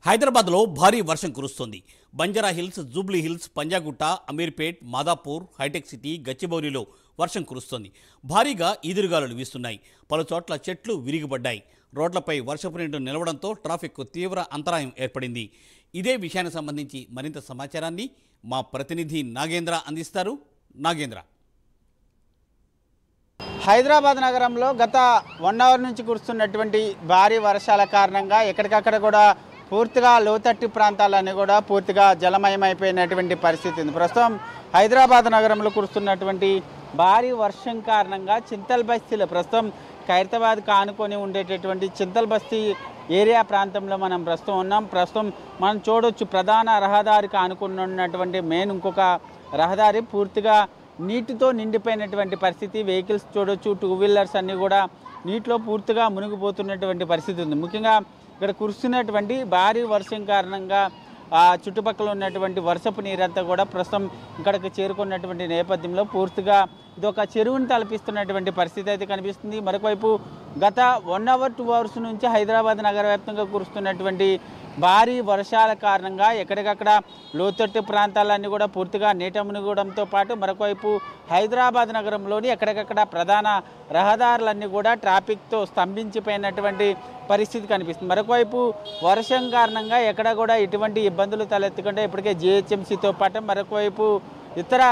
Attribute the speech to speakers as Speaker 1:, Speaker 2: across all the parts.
Speaker 1: హైదరాబాద్లో భారీ వర్షం కురుస్తోంది. Banjara Hills, Jubilee Hills, Panjagutta, Ameerpet, Madhapur, Hitec City, గచ్చిబౌలిలో వర్షం కురుస్తోంది. భారీగా ఈదురుగాలులు వీస్తున్నాయి. పలు చోట్ల చెట్లు విరిగిపడ్డాయి. రోడ్లపై వర్షపు నీరు నిలవడంతో ట్రాఫిక్కు తీవ్ర అంతరాయం ఏర్పడింది. ఇదే విషయానికి సంబంధించి మరింత సమాచారాన్ని మా ప్రతినిధి నాగేంద్ర అందిస్తారు. నాగేంద్ర,
Speaker 2: హైదరాబాద్ నగరంలో గత 1 అవర్ నుంచి కురుస్తున్నటువంటి భారీ వర్షాల కారణంగా ఎక్కడికక్కడ కూడా పూర్తిగా లోతట్టు ప్రాంతాలన్నీ కూడా పూర్తిగా జలమయమైపోయినటువంటి పరిస్థితి ఉంది. ప్రస్తుతం హైదరాబాద్ నగరంలో కురుస్తున్నటువంటి భారీ వర్షం కారణంగా చింతల్ బస్తీలో ప్రస్తుతం ఖైరతాబాద్కు ఆనుకొని ఉండేటటువంటి చింతల్ బస్తీ ఏరియా ప్రాంతంలో మనం ప్రస్తుతం ఉన్నాం. ప్రస్తుతం మనం చూడొచ్చు, ప్రధాన రహదారికి ఆనుకుని ఉన్నటువంటి మెయిన్ ఇంకొక రహదారి పూర్తిగా నీటితో నిండిపోయినటువంటి పరిస్థితి. వెహికల్స్ చూడొచ్చు, 2 వీలర్స్ అన్నీ కూడా నీటిలో పూర్తిగా మునిగిపోతున్నటువంటి పరిస్థితి ఉంది. ముఖ్యంగా ఇక్కడ కురుస్తున్నటువంటి భారీ వర్షం కారణంగా చుట్టుపక్కల ఉన్నటువంటి వర్షపు నీరంతా కూడా ప్రస్తుతం ఇక్కడికి చేరుకున్నటువంటి నేపథ్యంలో పూర్తిగా ఇది ఒక చెరువును తలపిస్తున్నటువంటి పరిస్థితి అయితే కనిపిస్తుంది. మరొకవైపు గత 1 అవర్ 2 అవర్స్ నుంచి హైదరాబాద్ నగర వ్యాప్తంగా కురుస్తున్నటువంటి భారీ వర్షాల కారణంగా ఎక్కడికక్కడ లోతట్టు ప్రాంతాలన్నీ కూడా పూర్తిగా నీట మునిగడంతో పాటు మరొకవైపు హైదరాబాద్ నగరంలోని ఎక్కడికక్కడ ప్రధాన రహదారులన్నీ కూడా ట్రాఫిక్తో స్తంభించిపోయినటువంటి పరిస్థితి కనిపిస్తుంది. మరొకవైపు వర్షం కారణంగా ఎక్కడ కూడా ఎటువంటి ఇబ్బందులు తలెత్తకుండా ఇప్పటికే జిహెచ్ఎంసీతో పాటు మరొకవైపు ఇతర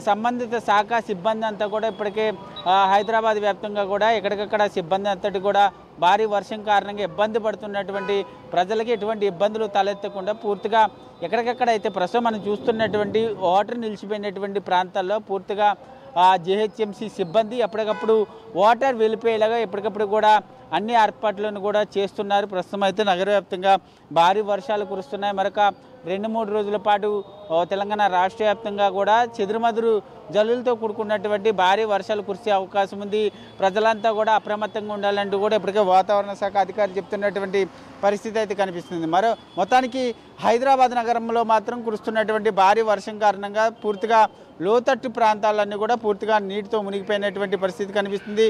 Speaker 2: సంబంధిత శాఖ సిబ్బంది అంతా కూడా ఇప్పటికే హైదరాబాద్ వ్యాప్తంగా కూడా ఎక్కడికక్కడ సిబ్బంది అంతటి కూడా భారీ వర్షం కారణంగా ఇబ్బంది పడుతున్నటువంటి ప్రజలకి ఎటువంటి ఇబ్బందులు తలెత్తకుండా పూర్తిగా ఎక్కడికక్కడ అయితే ప్రస్తుతం మనం చూస్తున్నటువంటి వాటర్ నిలిచిపోయినటువంటి ప్రాంతాల్లో పూర్తిగా జిహెచ్ఎంసీ సిబ్బంది ఎప్పటికప్పుడు వాటర్ వెళ్ళిపోయేలాగా ఎప్పటికప్పుడు కూడా అన్ని ఏర్పాట్లను కూడా చేస్తున్నారు. ప్రస్తుతం అయితే నగర వ్యాప్తంగా భారీ వర్షాలు కురుస్తున్నాయి. మరొక 2-3 రోజుల పాటు తెలంగాణ రాష్ట్ర వ్యాప్తంగా కూడా చెదురుమదురు జల్లులతో కూడుకున్నటువంటి భారీ వర్షాలు కురిసే అవకాశం ఉంది. ప్రజలంతా కూడా అప్రమత్తంగా ఉండాలంటూ కూడా ఇప్పటికే వాతావరణ శాఖ అధికారులు చెప్తున్నటువంటి పరిస్థితి అయితే కనిపిస్తుంది. మొత్తానికి హైదరాబాద్ నగరంలో మాత్రం కురుస్తున్నటువంటి భారీ వర్షం కారణంగా పూర్తిగా లోతట్టు ప్రాంతాలన్నీ కూడా పూర్తిగా నీటితో మునిగిపోయినటువంటి పరిస్థితి కనిపిస్తుంది.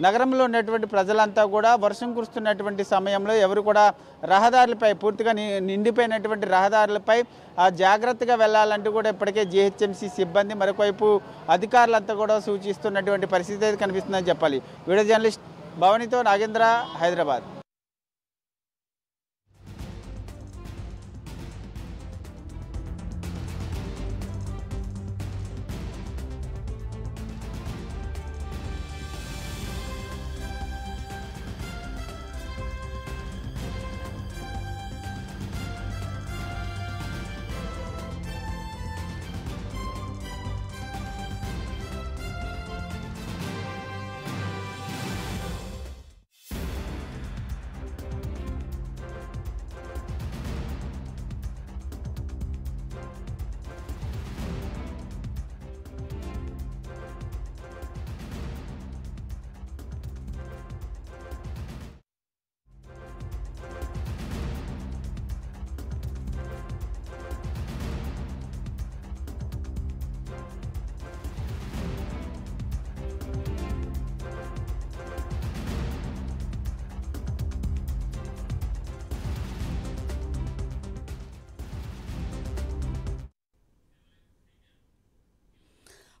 Speaker 2: నగరంలో ఉన్నటువంటి ప్రజలంతా కూడా వర్షం కురుస్తున్నటువంటి సమయంలో ఎవరు కూడా రహదారులపై పూర్తిగా నిండిపోయినటువంటి రహదారులపై జాగ్రత్తగా వెళ్ళాలంటూ కూడా ఇప్పటికే జిహెచ్ఎంసీ సిబ్బంది మరొకవైపు అధికారులంతా కూడా సూచిస్తున్నటువంటి పరిస్థితి అయితే కనిపిస్తుందని చెప్పాలి. వీడియో జర్నలిస్ట్ భవనితో నాగేంద్ర, హైదరాబాద్.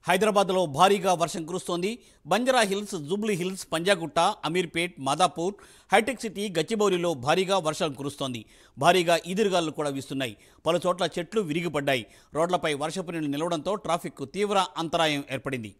Speaker 1: హైదరాబాద్లో భారీగా వర్షం కురుస్తోంది. Banjara Hills, Jubilee Hills, Panjagutta, Ameerpet, Madhapur, Hitec City, గచ్చిబౌలిలో భారీగా వర్షం కురుస్తోంది. భారీగా ఈదురుగాలు కూడా వీస్తున్నాయి. పలు చోట్ల చెట్లు విరిగిపడ్డాయి. రోడ్లపై వర్షపు నీరు నిలవడంతో ట్రాఫిక్కు తీవ్ర అంతరాయం ఏర్పడింది.